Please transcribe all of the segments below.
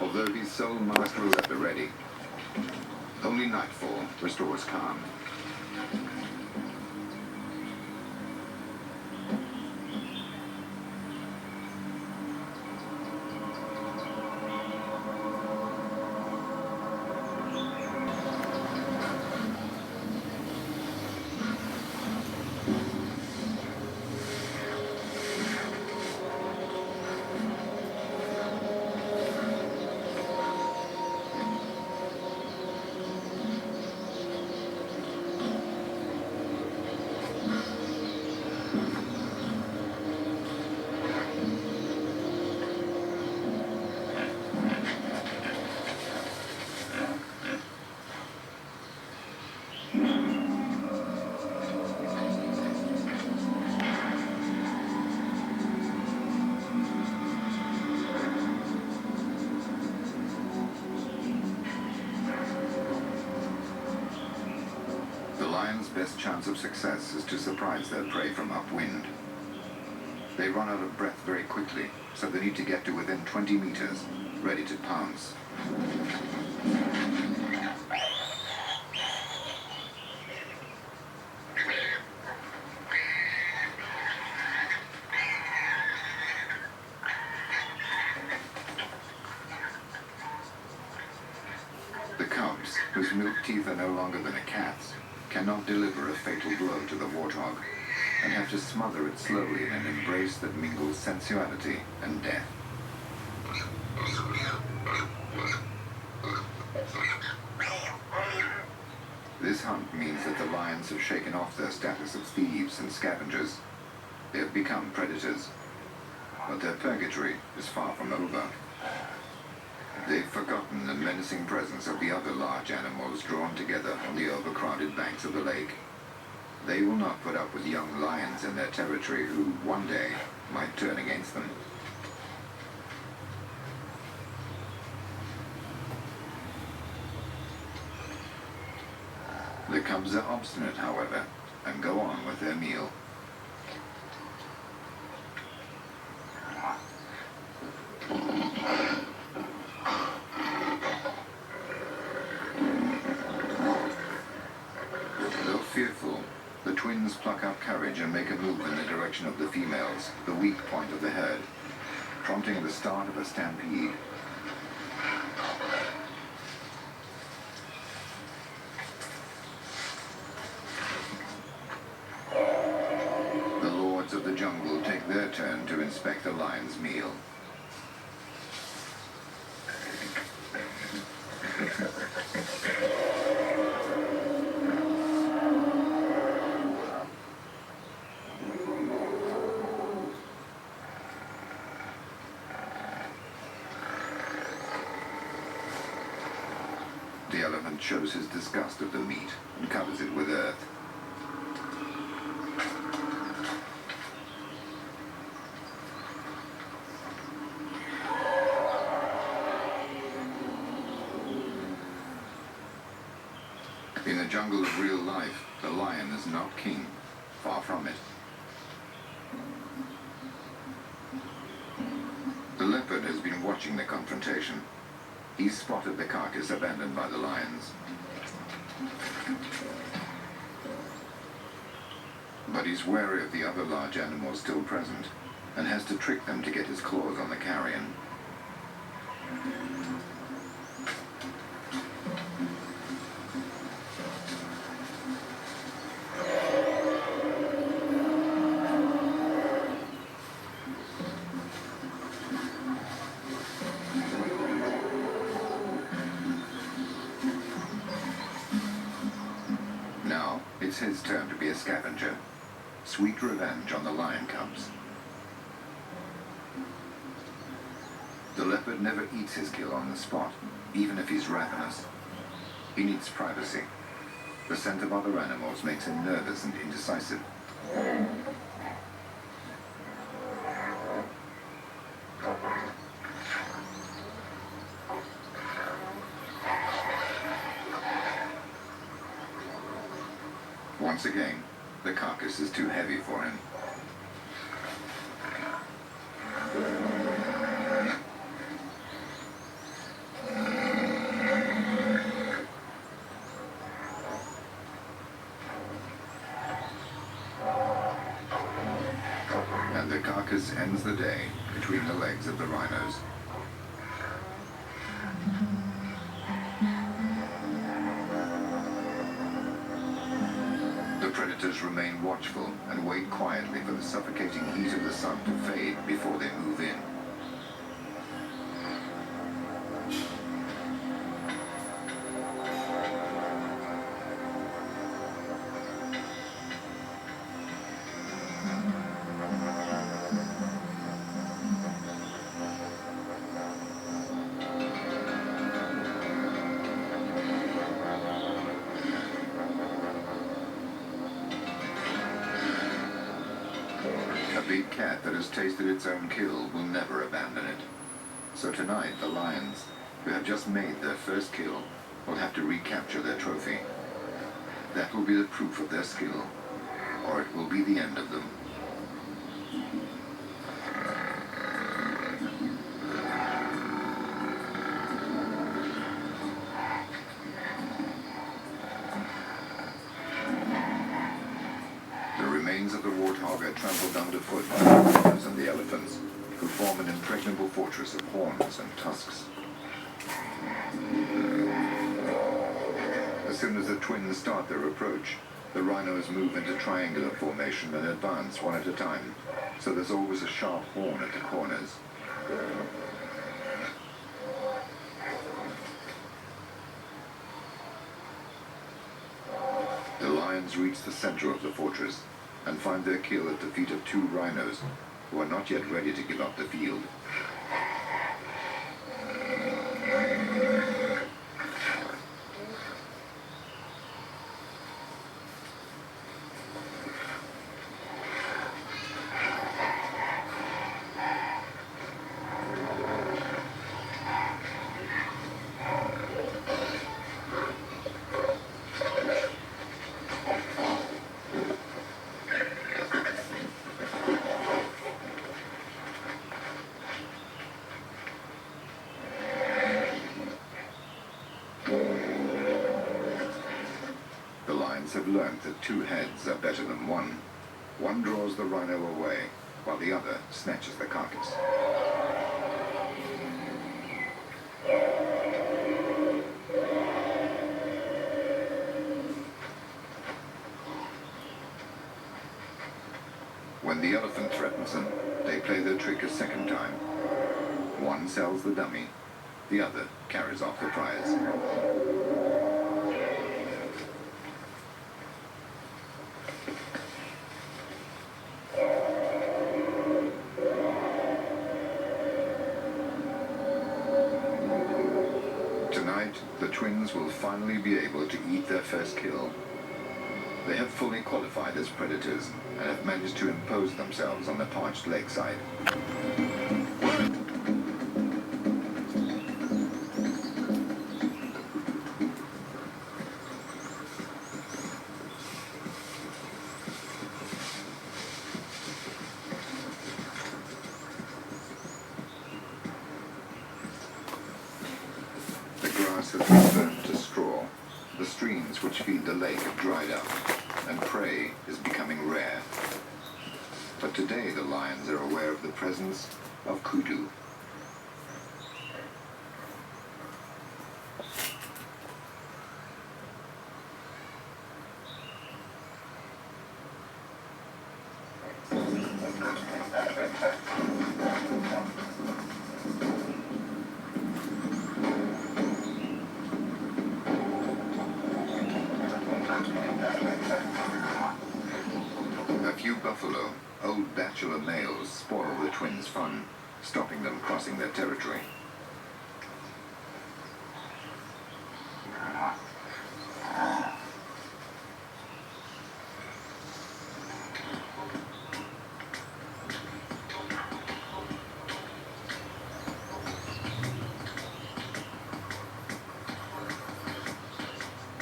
Although his sole master is at the ready, only nightfall restores calm. The lion's best chance of success is to surprise their prey from upwind. They run out of breath very quickly, so they need to get to within 20 meters, ready to pounce. The cubs, whose milk teeth are no longer than a cat's, cannot deliver a fatal blow to the warthog, and have to smother it slowly in an embrace that mingles sensuality and death. This hunt means that the lions have shaken off their status of thieves and scavengers. They have become predators, but their purgatory is far from over. They've forgotten the menacing presence of the other large animals drawn together on the overcrowded banks of the lake. They will not put up with young lions in their territory who, one day, might turn against them. The cubs are obstinate, however, and go on with their meal. Fearful, the twins pluck up courage and make a move in the direction of the females, the weak point of the herd, prompting the start of a stampede. The lords of the jungle take their turn to inspect the lion's meal. The elephant shows his disgust of the meat and covers it with earth. In the jungle of real life, the lion is not king, far from it. The leopard has been watching the confrontation. He's spotted the carcass abandoned by the lions. But he's wary of the other large animals still present, and has to trick them to get his claws on the carrion. Now, it's his turn to be a scavenger. Sweet revenge on the lion cubs. The leopard never eats his kill on the spot, even if he's ravenous. He needs privacy. The scent of other animals makes him nervous and indecisive. Once again, the carcass is too heavy for him. carcass ends the day between the legs of the rhinos. The predators remain watchful and wait quietly for the suffocating heat of the sun to fade before they move in. A big cat that has tasted its own kill will never abandon it. So tonight, the lions, who have just made their first kill, will have to recapture their trophy. That will be the proof of their skill, or it will be the end of them. The remains of the warthog are trampled underfoot by the rhinos and the elephants, who form an impregnable fortress of horns and tusks. As soon as the twins start their approach, the rhinos move into triangular formation and advance one at a time, so there's always a sharp horn at the corners. The lions reach the center of the fortress and find their kill at the feet of two rhinos who are not yet ready to give up the field. The lions have learned that two heads are better than one. One draws the rhino away, while the other snatches the carcass. When the elephant threatens them, they play their trick a second time. One sells the dummy, the other carries off the prize. Tonight, the twins will finally be able to eat their first kill. They have fully qualified as predators and have managed to impose themselves on the parched lakeside. The grass has been burnt to straw. The streams which feed the lake have dried up, and prey is becoming rare. But today the lions are aware of the presence of kudu. A few buffalo, old bachelor males, spoil the twins' fun, stopping them crossing their territory.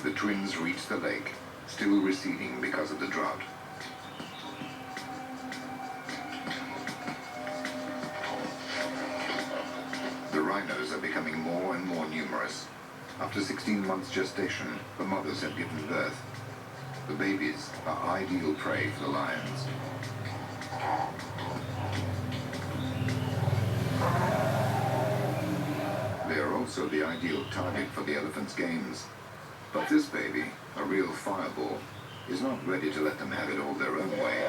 The twins reach the lake, still receding because of the drought. The rhinos are becoming more and more numerous. After 16 months gestation, the mothers have given birth. The babies are ideal prey for the lions. They are also the ideal target for the elephant's games. But this baby, a real fireball, is not ready to let them have it all their own way.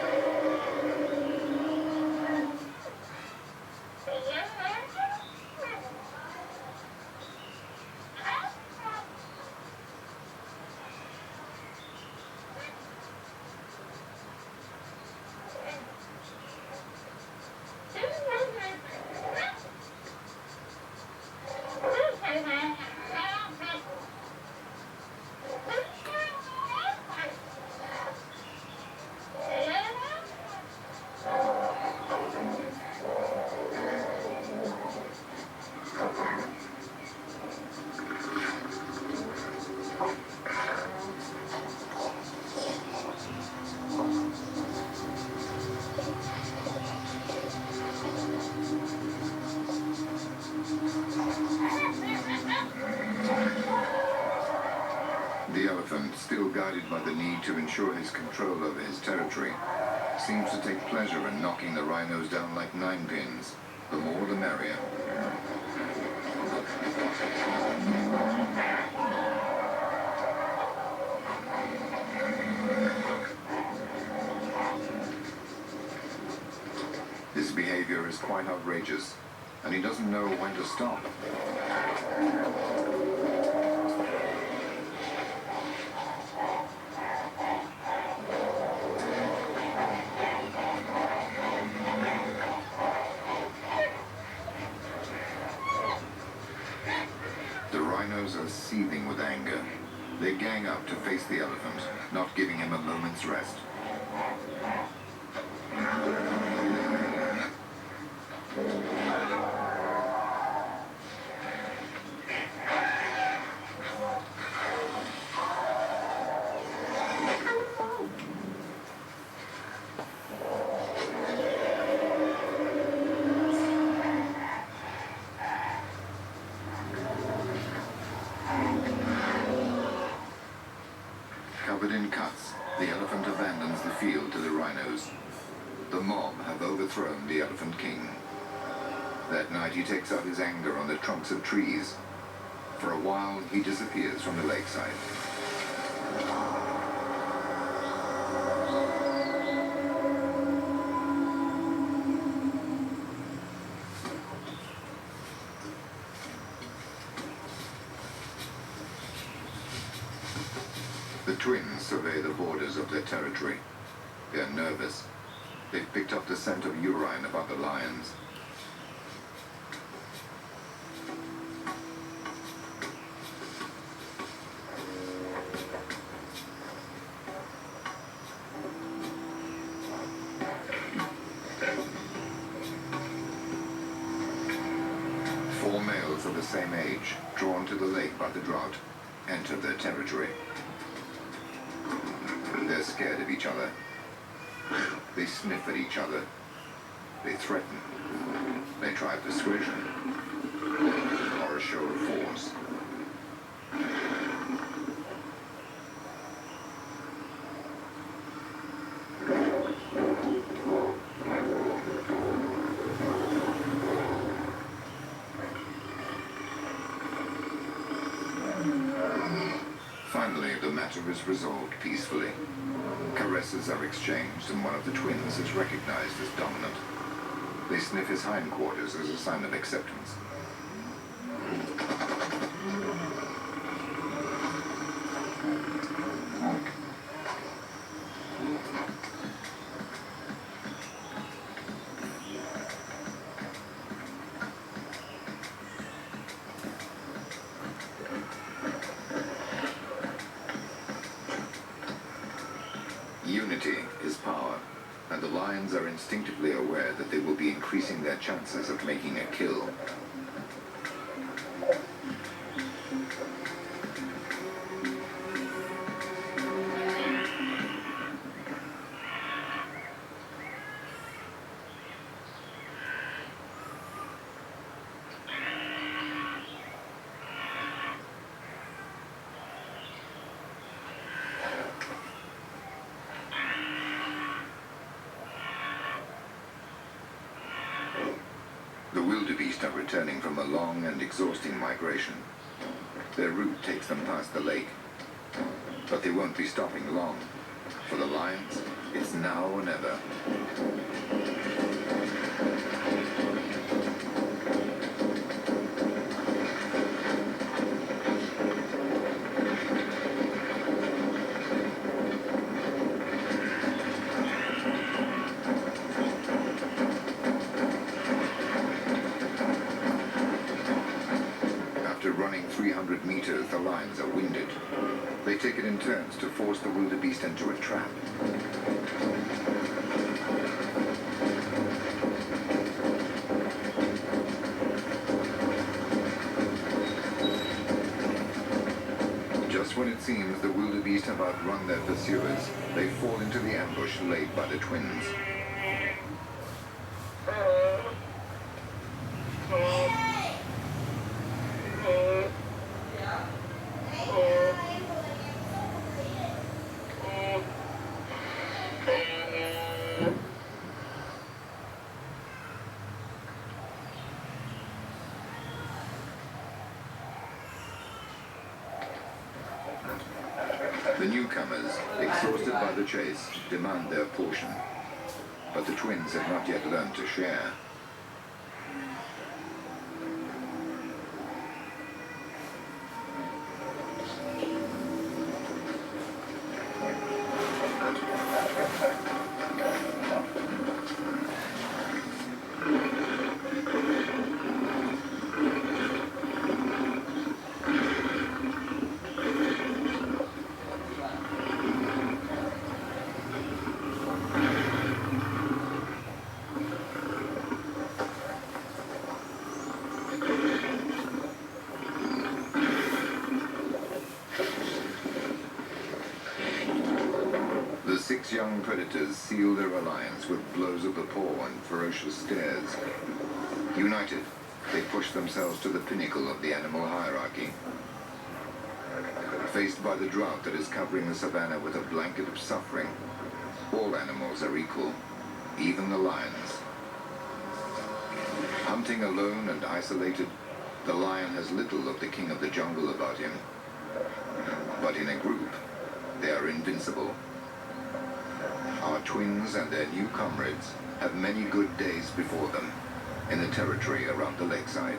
The elephant, still guided by the need to ensure his control over his territory, seems to take pleasure in knocking the rhinos down like ninepins. The more the merrier. His behavior is quite outrageous, and he doesn't know when to stop. The rhinos are seething with anger. They gang up to face the elephant, not giving him a moment's rest. Covered in cuts, the elephant abandons the field to the rhinos. The mob have overthrown the Elephant King. That night he takes out his anger on the trunks of trees. For a while, he disappears from the lakeside. The twins survey the borders of their territory. They are nervous. They've picked up the scent of urine about the lions. Four males of the same age, drawn to the lake by the drought, enter their territory. They're scared of each other. They sniff at each other. They threaten. They try persuasion or a show of force. Finally, the matter is resolved peacefully. Caresses are exchanged and one of the twins is recognized as dominant. They sniff his hindquarters as a sign of acceptance. Unity is power, and the lions are instinctively aware that they will be increasing their chances of making a kill. wildebeest are returning from a long and exhausting migration. Their route takes them past the lake, but they won't be stopping long. For the lions, it's now or never. After running 300 meters, the lions are winded. They take it in turns to force the wildebeest into a trap. Just when it seems the wildebeest have outrun their pursuers, they fall into the ambush laid by the twins. The newcomers, exhausted by the chase, demand their portion. But the twins have not yet learned to share. The 6 young predators seal their alliance with blows of the paw and ferocious stares. United, they push themselves to the pinnacle of the animal hierarchy. Faced by the drought that is covering the savannah with a blanket of suffering, all animals are equal, even the lions. Hunting alone and isolated, the lion has little of the king of the jungle about him. But in a group, they are invincible. Our twins and their new comrades have many good days before them in the territory around the lakeside.